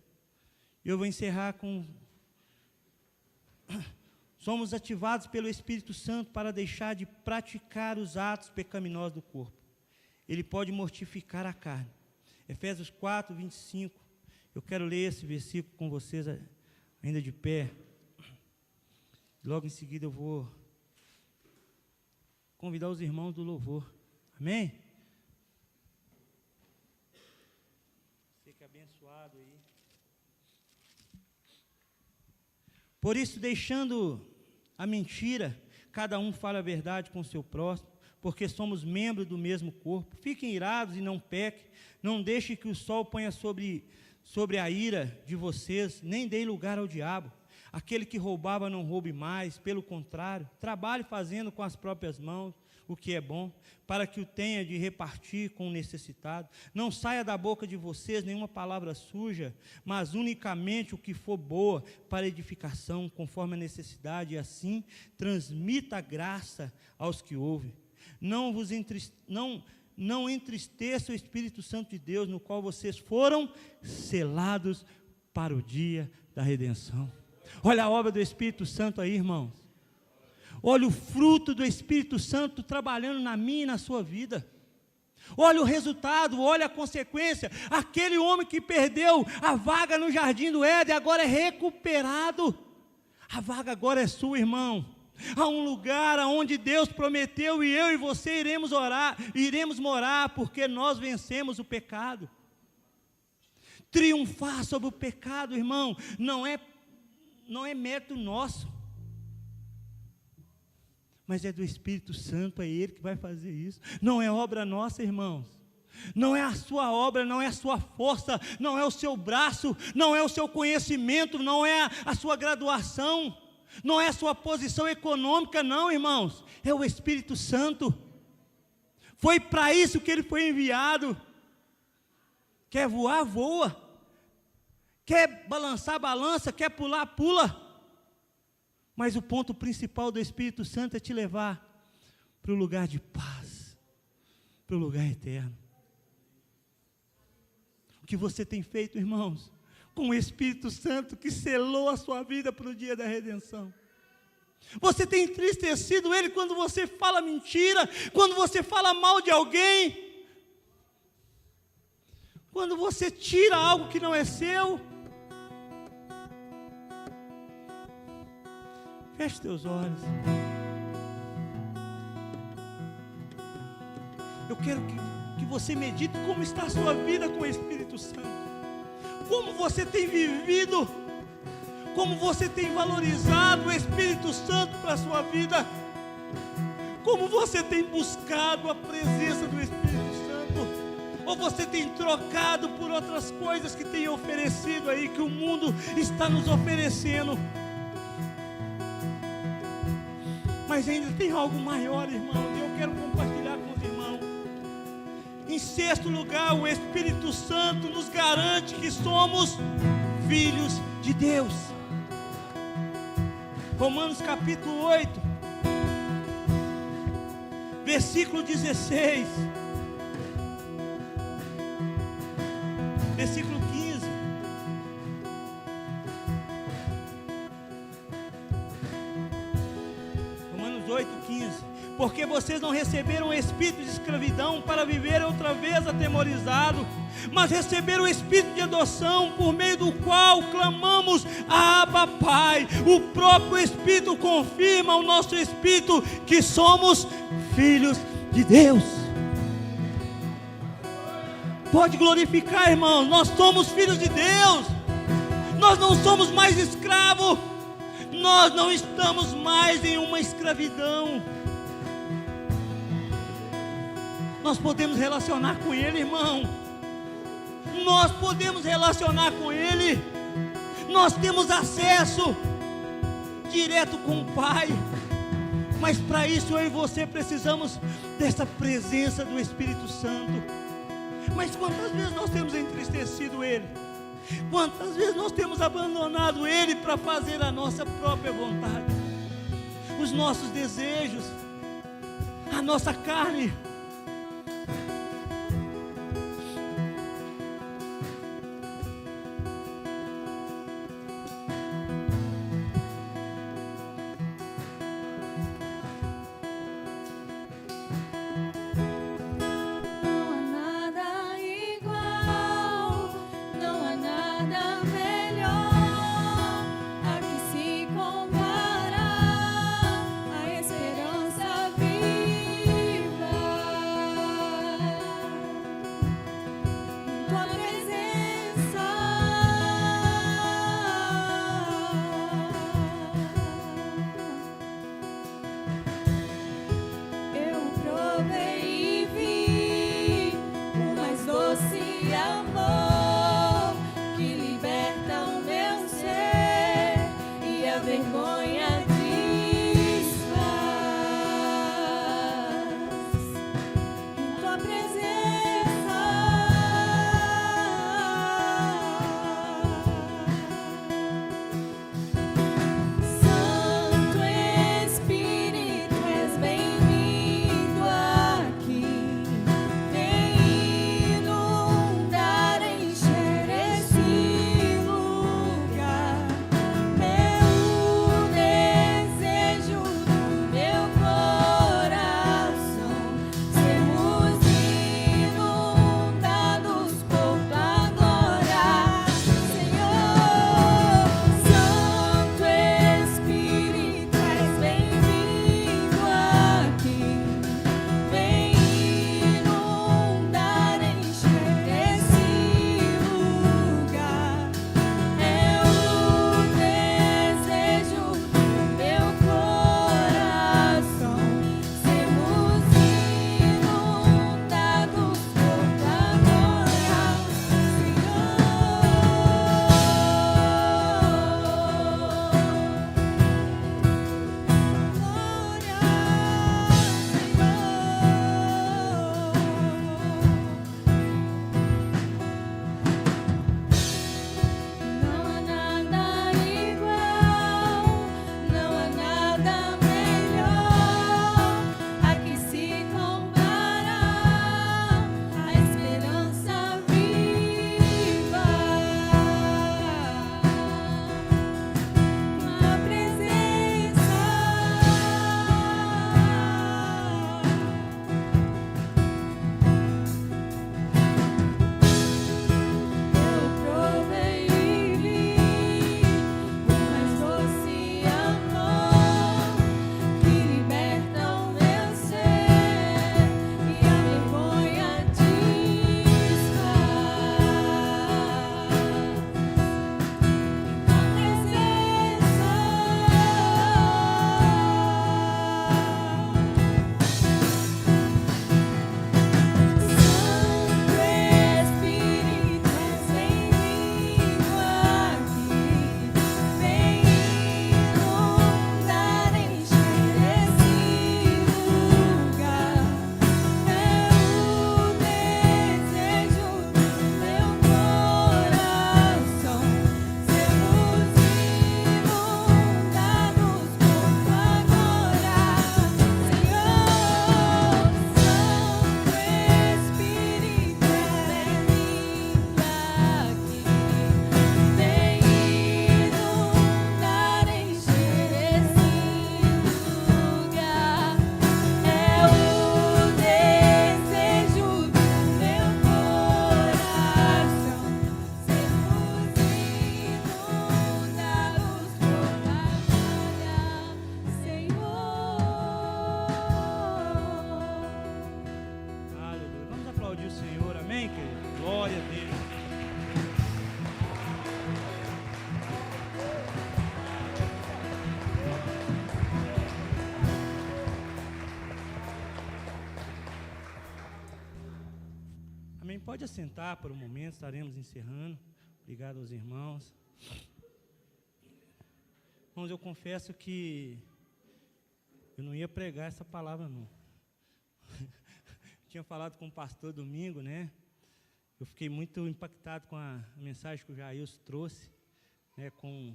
Eu vou encerrar com... Somos ativados pelo Espírito Santo para deixar de praticar os atos pecaminosos do corpo. Ele pode mortificar a carne. Efésios 4, 25. Eu quero ler esse versículo com vocês ainda de pé. Logo em seguida eu vou convidar os irmãos do louvor. Amém? Fique abençoado aí. Por isso, deixando a mentira, cada um fala a verdade com o seu próximo, porque somos membros do mesmo corpo. Fiquem irados e não pequem. Não deixem que o sol ponha sobre a ira de vocês, nem deem lugar ao diabo. Aquele que roubava não roube mais, pelo contrário, trabalhe fazendo com as próprias mãos o que é bom, para que o tenha de repartir com o necessitado. Não saia da boca de vocês nenhuma palavra suja, mas unicamente o que for boa para edificação, conforme a necessidade, e assim transmita a graça aos que ouvem. Não entristeça o Espírito Santo de Deus, no qual vocês foram selados para o dia da redenção. Olha a obra do Espírito Santo aí, irmãos. Olha o fruto do Espírito Santo trabalhando na minha e na sua vida. Olha o resultado, olha a consequência. Aquele homem que perdeu a vaga no jardim do Éden, agora é recuperado. A vaga agora é sua, irmão. Há um lugar onde Deus prometeu, e eu e você iremos morar, porque nós vencemos o pecado. Triunfar sobre o pecado, irmão, não é mérito nosso, mas é do Espírito Santo, é Ele que vai fazer isso. Não é obra nossa, irmãos. Não é a sua obra, não é a sua força, não é o seu braço, não é o seu conhecimento, não é a sua graduação, não é a sua posição econômica, não, irmãos. É o Espírito Santo. Foi para isso que Ele foi enviado. Quer voar, voa. Quer balançar, balança. Quer pular, pula. Mas o ponto principal do Espírito Santo é te levar para o lugar de paz, para o lugar eterno. O que você tem feito, irmãos, com o Espírito Santo que selou a sua vida para o dia da redenção? Você tem entristecido Ele quando você fala mentira, quando você fala mal de alguém, quando você tira algo que não é seu? Feche teus olhos. Eu quero que você medite como está a sua vida com o Espírito Santo. Como você tem vivido, como você tem valorizado o Espírito Santo para a sua vida. Como você tem buscado a presença do Espírito Santo. Ou você tem trocado por outras coisas que tem oferecido aí, que o mundo está nos oferecendo. Mas ainda tem algo maior, irmão, e eu quero compartilhar com os irmãos. Em sexto lugar, o Espírito Santo nos garante que somos filhos de Deus. Romanos capítulo 8, versículo 16, versículo 15. Romanos 8:15. Porque vocês não receberam o espírito de escravidão para viver outra vez atemorizados, mas receberam o espírito de adoção, por meio do qual clamamos: Abba, Pai. O próprio Espírito confirma ao nosso espírito que somos filhos de Deus. Pode glorificar, irmãos, nós somos filhos de Deus. Nós não somos mais escravos. Nós não estamos mais em uma escravidão. Nós podemos relacionar com Ele, irmão. Nós podemos relacionar com Ele. Nós temos acesso direto com o Pai. Mas para isso eu e você precisamos dessa presença do Espírito Santo. Mas quantas vezes nós temos entristecido Ele? Quantas vezes nós temos abandonado Ele para fazer a nossa própria vontade? Os nossos desejos, a nossa carne.
Viva
Pode assentar por um momento, estaremos encerrando. Obrigado aos irmãos. Irmãos, eu confesso que eu não ia pregar essa palavra, não. Tinha falado com o pastor domingo, né? Eu fiquei muito impactado com a mensagem que o Jailson trouxe, né, com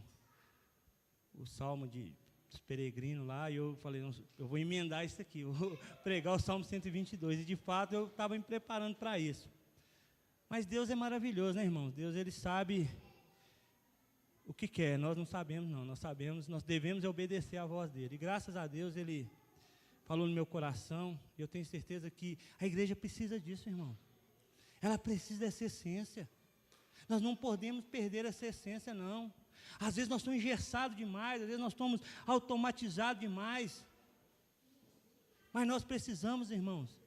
o Salmo dos peregrinos lá, e eu falei, eu vou emendar isso aqui, eu vou pregar o Salmo 122, e de fato eu estava me preparando para isso. Mas Deus é maravilhoso, né, irmãos? Deus, Ele sabe o que quer, nós não sabemos, não. Nós sabemos, nós devemos obedecer à voz dEle. E graças a Deus, Ele falou no meu coração, e eu tenho certeza que a igreja precisa disso, irmão. Ela precisa dessa essência. Nós não podemos perder essa essência, não. Às vezes nós estamos engessados demais, às vezes nós estamos automatizados demais. Mas nós precisamos, irmãos,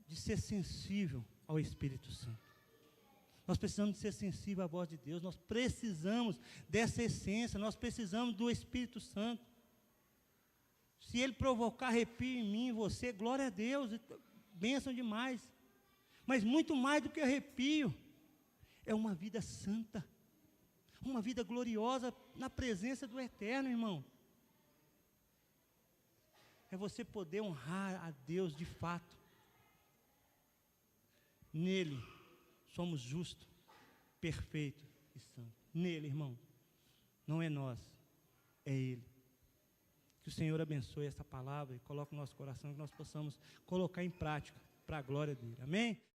de ser sensível ao Espírito Santo. Nós precisamos de ser sensível à voz de Deus, nós precisamos dessa essência, nós precisamos do Espírito Santo. Se Ele provocar arrepio em mim, em você, glória a Deus, bênção demais. Mas muito mais do que arrepio, é uma vida santa, uma vida gloriosa na presença do Eterno, irmão. É você poder honrar a Deus de fato. Nele somos justos, perfeitos e santos. Nele, irmão. Não é nós, é Ele. Que o Senhor abençoe essa palavra e coloque no nosso coração, que nós possamos colocar em prática para a glória dEle. Amém?